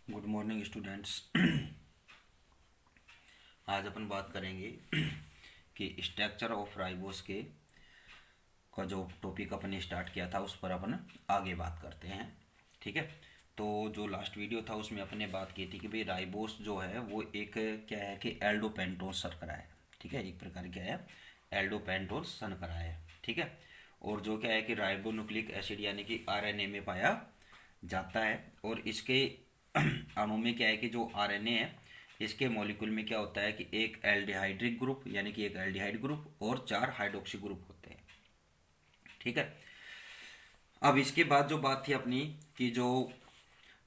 Good morning students. आज अपन बात करेंगे कि स्ट्रक्चर ऑफ राइबोस के का जो टॉपिक अपन स्टार्ट किया था उस पर अपन आगे बात करते हैं। ठीक है। तो जो लास्ट वीडियो था उसमें अपन ने बात की थी कि भाई राइबोस जो है वो एक क्या है कि एल्डोपेंटोस शर्करा है। ठीक है, एक प्रकार क्या है, एल्डोपेंटोस शर्करा है। ठीक है। और जो क्या है कि राइबोन्यूक्लिक एसिड यानी कि आरएनए में पाया जाता है। और इसके अणु में क्या है कि जो आरएनए है इसके मॉलिक्यूल में क्या होता है कि एक एल्डिहाइड्रिक ग्रुप यानी कि एक एल्डिहाइड ग्रुप और 4 हाइड्रोक्सी ग्रुप होते हैं। ठीक है। अब इसके बाद जो बात थी अपनी कि जो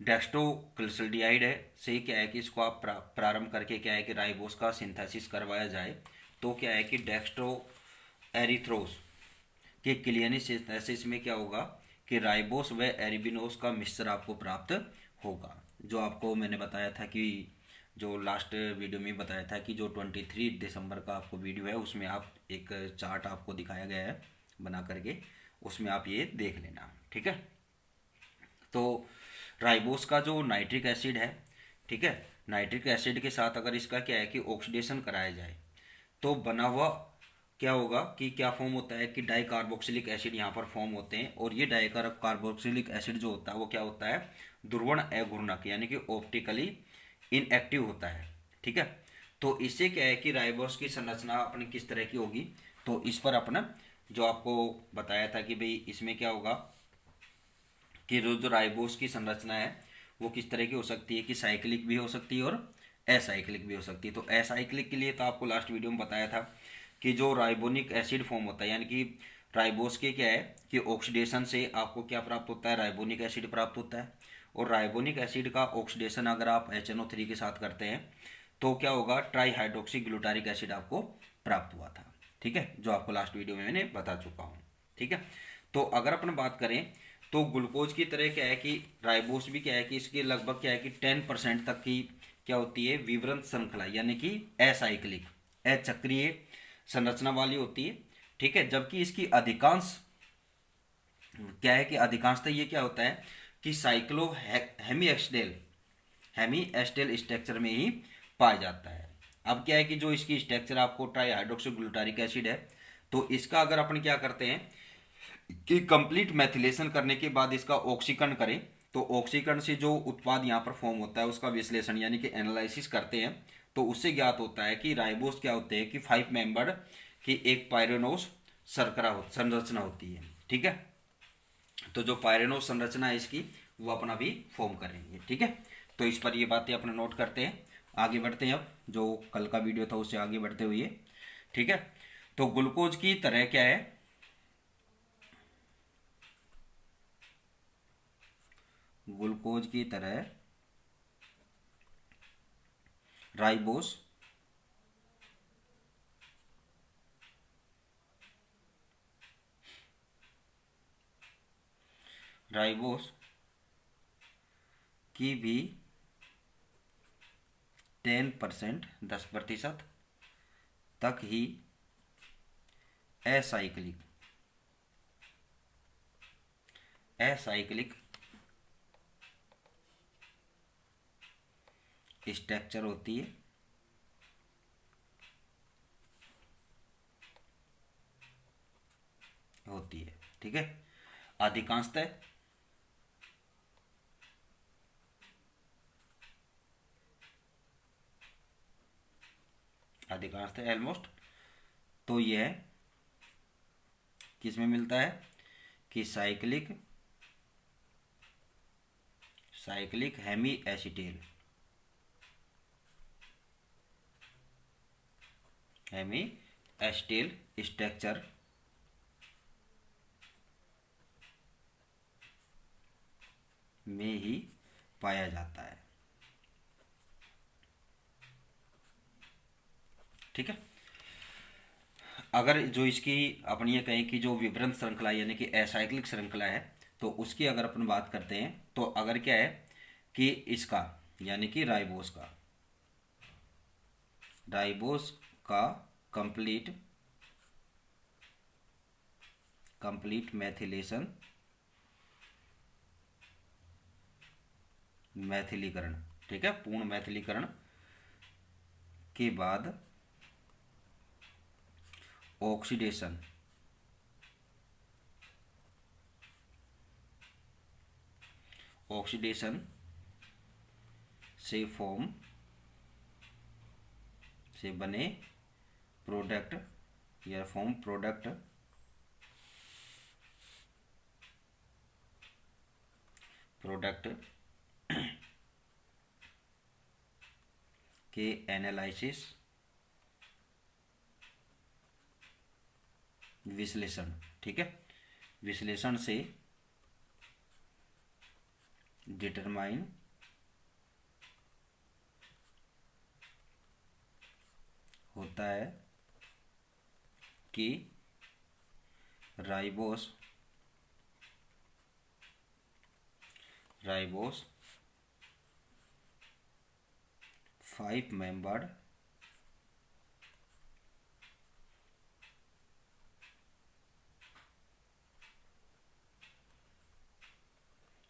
डेक्स्ट्रोग्लिसराइड है से क्या है कि इसको आप प्रारंभ करके क्या है कि राइबोस का सिंथेसिस करवाया जाए तो क्या है कि डेक्स्ट्रो एरिथ्रोस के क्लियनिक सिंथेसिस में क्या होगा कि राइबोस व एरिबिनोस का मिक्सचर आपको प्राप्त होगा। जो आपको मैंने बताया था कि जो लास्ट वीडियो में बताया था कि जो 23 दिसंबर का आपको वीडियो है उसमें आप एक चार्ट आपको दिखाया गया है बना करके, उसमें आप ये देख लेना। ठीक है। तो राइबोस का जो नाइट्रिक एसिड है, ठीक है, नाइट्रिक एसिड के साथ अगर इसका क्या है कि ऑक्सीडेशन कराया जाए तो बना हुआ क्या होगा कि क्या फॉर्म होता है कि डाई कार्बोक्सिलिक एसिड यहाँ पर फॉर्म होते हैं। और ये डाई कार्बोक्सिलिक एसिड जो होता है वो क्या होता है, ध्रुवण अघूर्णक यानी कि ऑप्टिकली इनएक्टिव होता है। ठीक है। तो इससे क्या है कि राइबोस की संरचना अपनी किस तरह की होगी, तो इस पर अपना जो आपको बताया था कि भाई इसमें क्या होगा कि जो राइबोस की संरचना है वो किस तरह की हो सकती है कि साइक्लिक भी हो सकती है और असाइक्लिक भी हो सकती है। तो असाइक्लिक के लिए तो आपको लास्ट वीडियो में बताया था कि जो राइबोनिक एसिड फॉर्म होता है यानी कि राइबोस के क्या है कि ऑक्सीडेशन से आपको क्या प्राप्त होता है, राइबोनिक एसिड प्राप्त होता है। और राइबोनिक एसिड का ऑक्सीडेशन अगर आप HNO3 के साथ करते हैं तो क्या होगा, ट्राई हाइड्रोक्सी ग्लूटारिक एसिड आपको प्राप्त हुआ था। ठीक है, जो आपको लास्ट वीडियो में मैंने बता चुका हूँ। ठीक है। तो अगर अपन बात करें तो ग्लूकोज की तरह क्या है कि राइबोस भी क्या है कि इसके लगभग क्या है कि 10% तक की क्या होती है विवरण श्रृंखला यानी कि असाइक्लिक अचक्रीय संरचना वाली होती है। ठीक है। जबकि इसकी अधिकांश क्या है कि अधिकांशतः ये क्या होता है कि साइक्लो हेमी एस्टेल स्ट्रक्चर में ही पाया जाता है। अब क्या है कि जो इसकी स्ट्रक्चर आपको ट्राई हाइड्रोक्सी ग्लूटारिक एसिड है तो इसका अगर अपन क्या करते हैं कि कंप्लीट मैथिलेशन करने के बाद इसका ऑक्सीकरण करें तो ऑक्सीकरण से जो उत्पाद यहाँ पर फॉर्म होता है उसका विश्लेषण यानी कि एनालिसिस करते हैं तो उससे ज्ञात होता है कि राइबोस क्या होते हैं कि 5 मेंबर की एक पायरेनोस संरचना होती है। ठीक है। तो जो पायरेनोस संरचना है इसकी वो अपना भी फॉर्म करेंगे। ठीक है। तो इस पर ये बातें अपने नोट करते हैं, आगे बढ़ते हैं। अब जो कल का वीडियो था उससे आगे बढ़ते हुए, ठीक है, तो ग्लूकोज की तरह क्या है, ग्लूकोज की तरह राइबोस राइबोस की भी 10% 10% तक ही असाइक्लिक असाइक्लिक स्ट्रक्चर होती है। ठीक है। अधिकांशतः अधिकांशतः ऑलमोस्ट तो यह किस में मिलता है कि साइक्लिक हेमी एस्टेल स्ट्रक्चर में ही पाया जाता है। ठीक है। अगर जो इसकी अपनी ये कहें कि जो विवरण श्रृंखला यानी कि असाइक्लिक श्रृंखला है तो उसकी अगर अपन बात करते हैं तो अगर क्या है कि इसका यानी कि राइबोस का कंप्लीट मैथिलीकरण ठीक है, पूर्ण मैथिलीकरण के बाद ऑक्सीडेशन से फॉर्म से बने प्रोडक्ट या फॉर्म प्रोडक्ट के एनालिसिस विश्लेषण, ठीक है, विश्लेषण से डिटरमाइन होता है कि राइबोस 5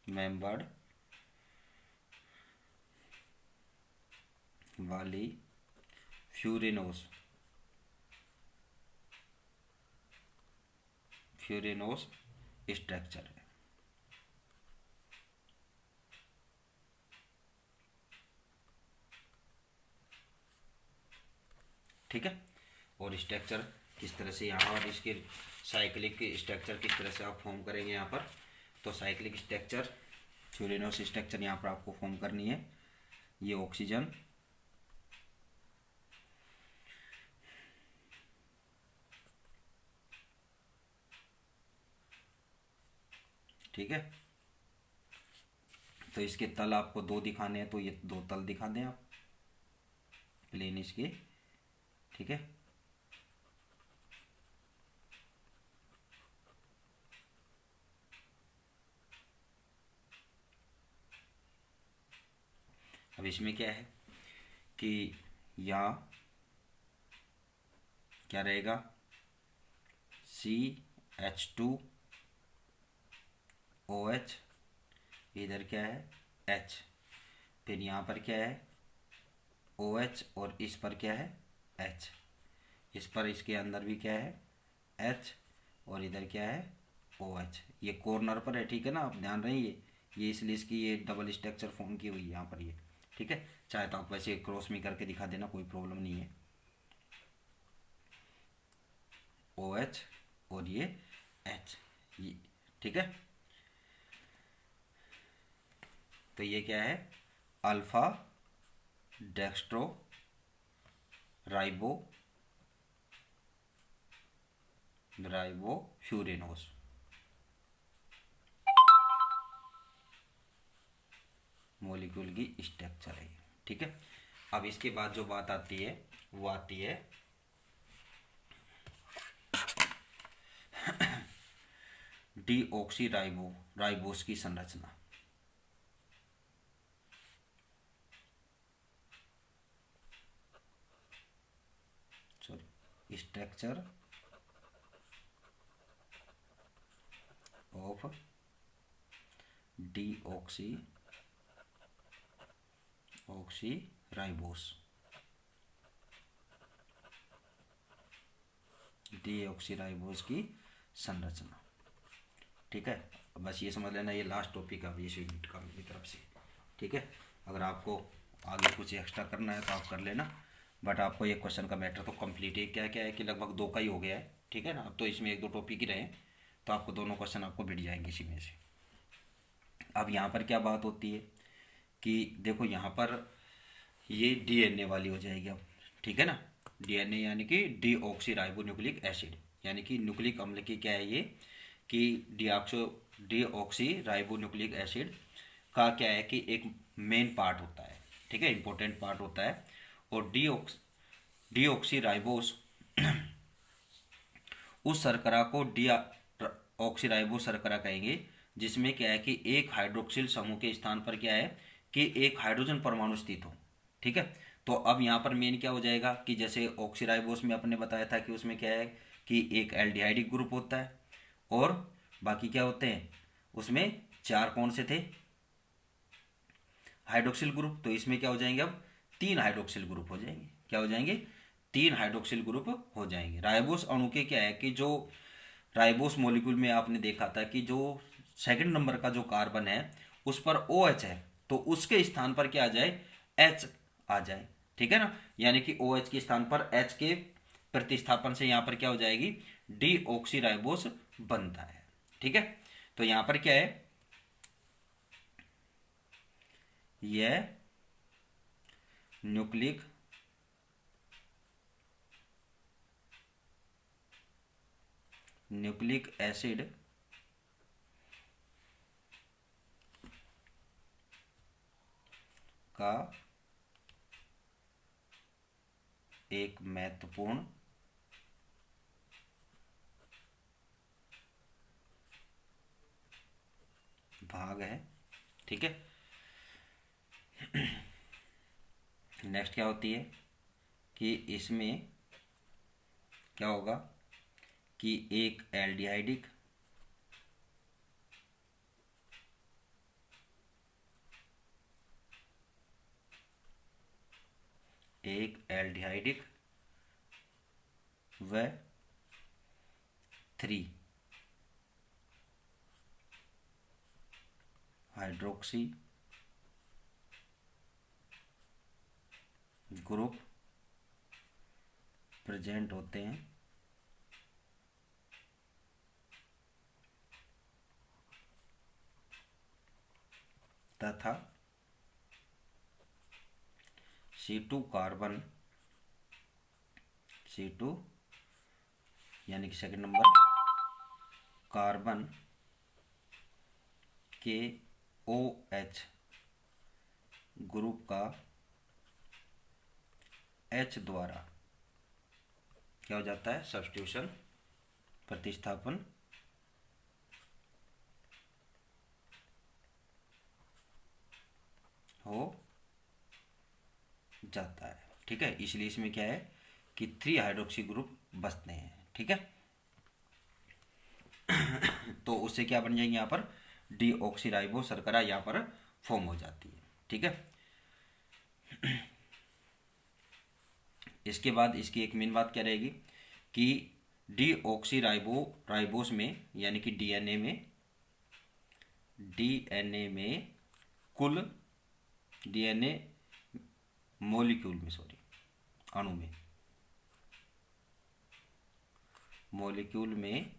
मेंबर्ड वाली फ्यूरेनोस स्ट्रक्चर है। ठीक है, और स्ट्रक्चर किस तरह से यहाँ और इसके साइक्लिक स्ट्रक्चर किस तरह से आप फॉर्म करेंगे यहाँ पर। तो साइक्लिक स्ट्रक्चर फ्यूरेनोस स्ट्रक्चर यहाँ पर आपको फॉर्म करनी है। ये ऑक्सीजन, ठीक है, तो इसके तल आपको 2 दिखाने हैं, तो ये 2 तल दिखा दें आप प्लेन इसके, ठीक है। अब इसमें क्या है कि यहाँ क्या रहेगा, CH2OH, इधर क्या है H, फिर यहाँ पर क्या है OH और इस पर क्या है H, इस पर इसके अंदर भी क्या है H और इधर क्या है OH। ये कॉर्नर पर है, ठीक है ना, आप ध्यान रहिए, ये इसलिए इसकी ये डबल स्ट्रक्चर फॉर्म की हुई है यहाँ पर ये, ठीक है। चाहे तो आप वैसे क्रॉस में करके दिखा देना, कोई प्रॉब्लम नहीं है। OH और ये H, ये ठीक है। तो ये क्या है अल्फा डेक्स्ट्रो राइबोफ्यूरेनोस, मॉलिक्यूल की स्ट्रक्चर है, ठीक है। अब इसके बाद जो बात आती है वो आती है राइबोस की संरचना। सॉरी, स्ट्रक्चर ऑफ डीऑक्सीराइबोस की संरचना, ठीक है। बस ये समझ लेना, ये लास्ट टॉपिक है इस यूनिट का मेरी तरफ से, ठीक है। अगर आपको आगे कुछ एक्स्ट्रा करना है तो आप कर लेना, बट आपको ये क्वेश्चन का मैटर तो कंप्लीट है। क्या क्या है कि लगभग 2 का ही हो गया है, ठीक है ना। अब तो इसमें 1-2 टॉपिक ही रहे, तो आपको दोनों क्वेश्चन आपको मिट जाएंगे इसी में से। अब यहाँ पर क्या बात होती है कि देखो यहाँ पर ये डीएनए वाली हो जाएगी अब, ठीक है ना। डीएनए यानी कि डीऑक्सीराइबोन्यूक्लिक एसिड, यानी कि न्यूक्लिक अम्ल की क्या है ये कि डीऑक्सीराइबोन्यूक्लिक एसिड का क्या है कि एक मेन पार्ट होता है, ठीक है, इंपॉर्टेंट पार्ट होता है। और डीऑक्सीराइबोस उस शर्करा को डीऑक्सीराइबोस शर्करा कहेंगे जिसमें क्या है कि एक हाइड्रोक्सिल समूह के स्थान पर क्या है कि एक हाइड्रोजन परमाणु स्थित हो, ठीक है। तो अब यहाँ पर मेन क्या हो जाएगा कि जैसे ऑक्सीराइबोस में आपने बताया था कि उसमें क्या है कि एक एल्डिहाइडिक ग्रुप होता है और बाकी क्या होते हैं उसमें 4 कौन से थे हाइड्रोक्सिल ग्रुप, तो इसमें क्या हो जाएंगे अब 3 हाइड्रोक्सिल ग्रुप हो जाएंगे। क्या हो जाएंगे? 3 हाइड्रोक्सिल ग्रुप हो जाएंगे। राइबोस अणु के क्या है कि जो राइबोस मॉलिक्यूल में आपने देखा था कि जो सेकंड नंबर का जो कार्बन है उस पर ओ एच है, तो उसके स्थान पर क्या आ जाए? एच आ जाए। ठीक है ना, यानी कि ओ एच के स्थान पर एच के प्रतिस्थापन से यहाँ पर क्या हो जाएगी? डी ऑक्सी राइबोस बनता है। ठीक है, तो यहाँ पर क्या है? यह न्यूक्लिक एसिड का एक महत्वपूर्ण भाग है। ठीक है, नेक्स्ट क्या होती है कि इसमें क्या होगा कि एक एल्डिहाइडिक व 3 हाइड्रोक्सी ग्रुप प्रेजेंट होते हैं तथा C2 कार्बन, C2 यानी कि सेकंड नंबर कार्बन के OH ग्रुप का H द्वारा क्या हो जाता है? सब्स्टिट्यूशन, प्रतिस्थापन हो जाता है। ठीक है, इसलिए इसमें क्या है कि 3 हाइड्रोक्सी ग्रुप बचते हैं। ठीक है, तो उससे क्या बन जाएंगे? यहाँ पर डीऑक्सीराइबो शर्करा यहाँ पर फॉर्म हो जाती है। ठीक है, इसके बाद इसकी एक मेन बात क्या रहेगी कि राइबोस में यानी कि डीएनए में कुल डीएनए मॉलिक्यूल में सॉरी अणु में मॉलिक्यूल में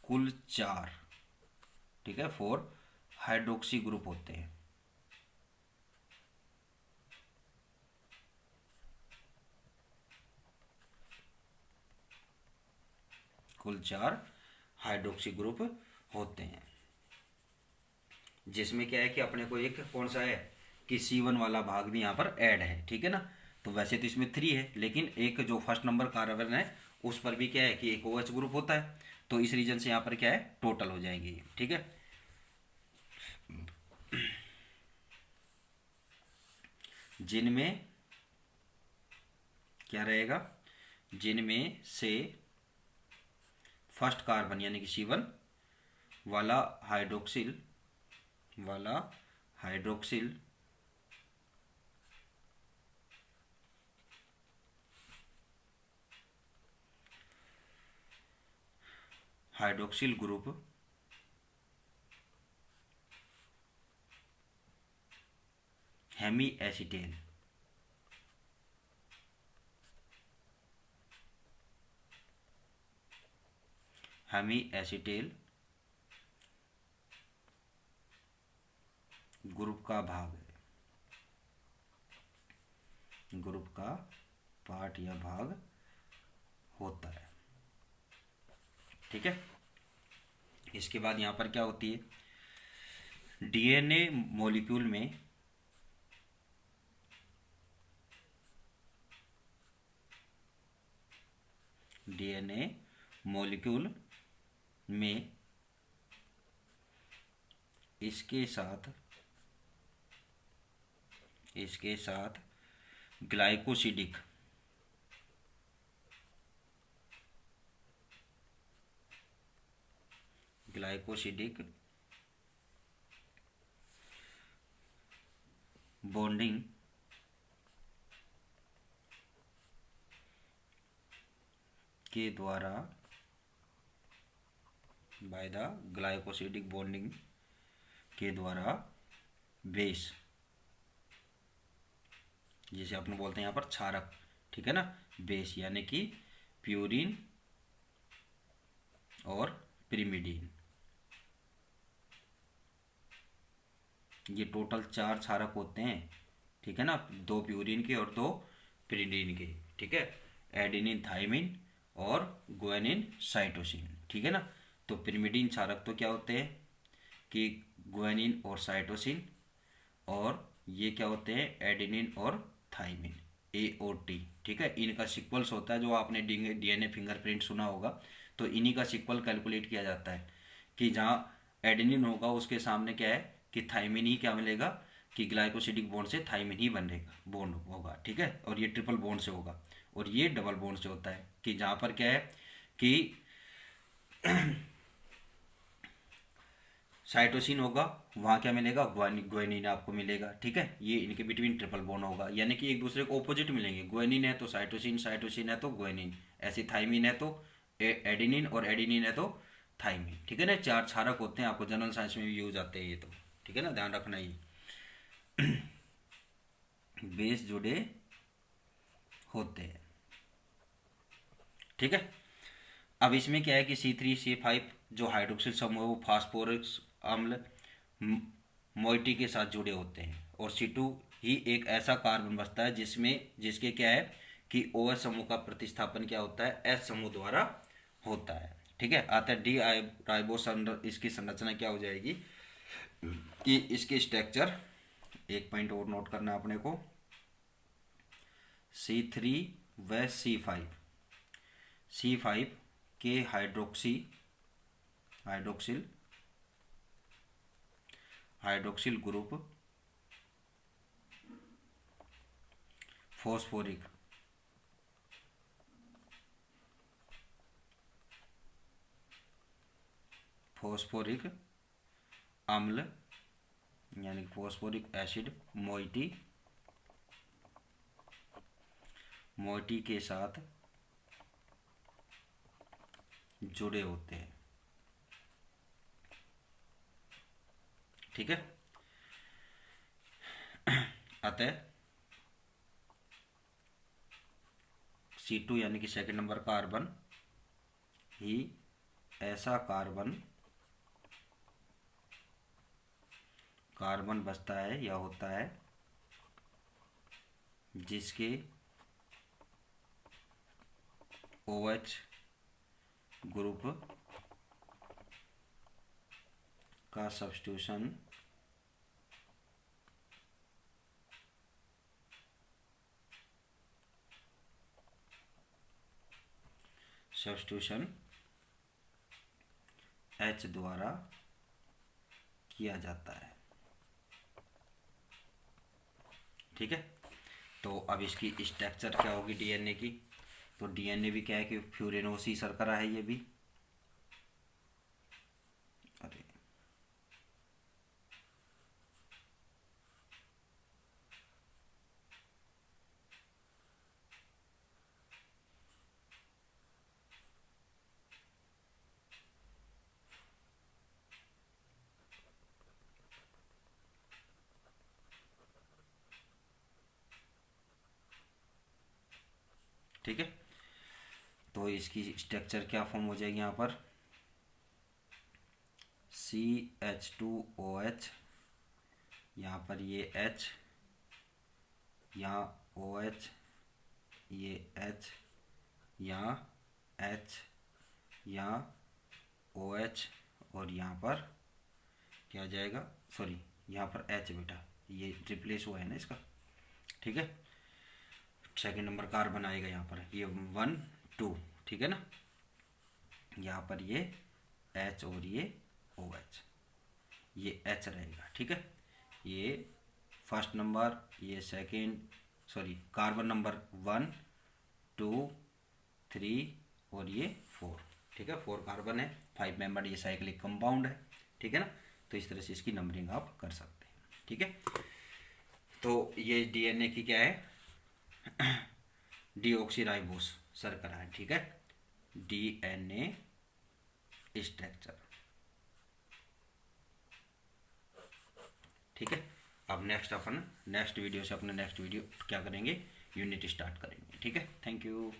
कुल 4, ठीक है, 4 हाइड्रोक्सी ग्रुप होते हैं। कुल 4 हाइड्रोक्सी ग्रुप होते हैं, जिसमें क्या है कि अपने को एक कौन सा है कि C1 वाला भाग भी यहाँ पर ऐड है। ठीक है ना, तो वैसे तो इसमें 3 है, लेकिन एक जो फर्स्ट नंबर कार्बन है उस पर भी क्या है कि एक OH ग्रुप होता है, तो इस रीजन से यहाँ पर क्या है टोटल हो जाएंगी। ठीक है, जिनमें क्या रहेगा? जिनमें से फर्स्ट कार्बन यानी कि C1 वाला hydroxyl hydroxyl group hemiacetal group का भाग है, ग्रुप का पार्ट या भाग होता है। ठीक है, इसके बाद यहाँ पर क्या होती है? डीएनए मॉलिक्यूल में इसके साथ ग्लाइकोसिडिक बॉन्डिंग के द्वारा बाय द ग्लाइकोसिडिक बॉन्डिंग के द्वारा बेस, जिसे अपन बोलते हैं यहाँ पर क्षारक, ठीक है ना, बेस यानी कि प्यूरिन और पिरिमिडीन, ये टोटल 4 क्षारक होते हैं, ठीक है ना, 2 प्यूरिन के और 2 पिरिमिडीन के, ठीक है, एडेनिन थाइमिन और गुआनिन साइटोसिन, ठीक है ना। तो पिरिमिडीन क्षारक तो क्या होते हैं कि गुआनिन और साइटोसिन, और ये क्या होते हैं एडेनिन और थाइमिन, AOT, ठीक है। इनका सीक्वल्स होता है, जो आपने DNA फिंगरप्रिंट सुना होगा, तो इन्हीं का सीक्वल कैलकुलेट किया जाता है कि जहाँ एडेनिन होगा उसके सामने क्या है कि थाइमिन ही क्या मिलेगा कि ग्लाइकोसिडिक बॉन्ड से थाइमिन ही बनेगा, बॉन्ड होगा, ठीक है। और ये ट्रिपल बॉन्ड से होगा, और ये डबल बॉन्ड से होता है कि जहाँ पर क्या है कि साइटोसिन होगा, वहाँ क्या मिलेगा ग्वानिन आपको मिलेगा, ठीक है। ये इनके बिटवीन ट्रिपल बॉन्ड होगा, यानी कि एक दूसरे को ऑपोजिट मिलेंगे, ग्वानिन है तो साइटोसिन, साइटोसिन है तो ग्वानिन, ऐसे थाइमिन है तो एडेनिन, और एडेनिन है तो थाइमिन, ठीक है ना। 4 क्षारक होते हैं, आपको जनरल साइंस में भी यूज आते हैं ये, तो ठीक है ना, ध्यान रखना ये बेस जुड़े होते हैं, ठीक है। अब इसमें क्या है कि C3C5 जो हाइड्रोक्सिल समूह है वो फास्फोरिक अम्ल मोइटी के साथ जुड़े होते हैं, और C2 ही एक ऐसा कार्बन बचता है जिसके क्या है कि OH समूह का प्रतिस्थापन क्या होता है H समूह द्वारा होता है, ठीक है। आता है डी राइबोस, इसकी संरचना क्या हो जाएगी कि इसके स्ट्रक्चर, एक पॉइंट और नोट करना अपने को, C3 व C5 के हाइड्रोक्सिल ग्रुप फॉस्फोरिक अम्ल यानी फॉस्फोरिक एसिड मोइटी के साथ जुड़े होते हैं, ठीक है। अतः C2 यानी कि सेकंड नंबर कार्बन ही ऐसा कार्बन बचता है या होता है जिसके OH ग्रुप का सब्स्टिट्यूशन H द्वारा किया जाता है, ठीक है। तो अब इसकी स्ट्रक्चर क्या होगी DNA की, तो DNA भी क्या है कि फ्यूरेनोसी शर्करा है ये भी, अरे ठीक है। तो इसकी स्ट्रक्चर क्या फॉर्म हो जाएगी यहाँ पर, CH2OH, यहाँ पर ये H, यहाँ OH, ये H, यहाँ H, यहाँ OH, और यहाँ पर क्या आ जाएगा, सॉरी यहाँ पर H बेटा, ये रिप्लेस हुआ है ना इसका, ठीक है। सेकेंड नंबर कार्बन आएगा यहाँ पर, ये 1 2, ठीक है ना। यहाँ पर ये H और ये OH, ये H रहेगा, ठीक है। ये फर्स्ट नंबर, ये सेकेंड, सॉरी कार्बन नंबर 1 2 3 और ये 4, ठीक है। 4 कार्बन है, 5 मेंबर ये साइक्लिक कंपाउंड है, ठीक है ना। तो इस तरह से इसकी नंबरिंग आप कर सकते हैं, ठीक है। तो ये डीएनए की क्या है, डीऑक्सीराइबोस शर्करा है, ठीक है, डीएनए स्ट्रक्चर, ठीक है। अब नेक्स्ट वीडियो से अपना नेक्स्ट वीडियो क्या करेंगे, यूनिट स्टार्ट करेंगे, ठीक है। Thank you.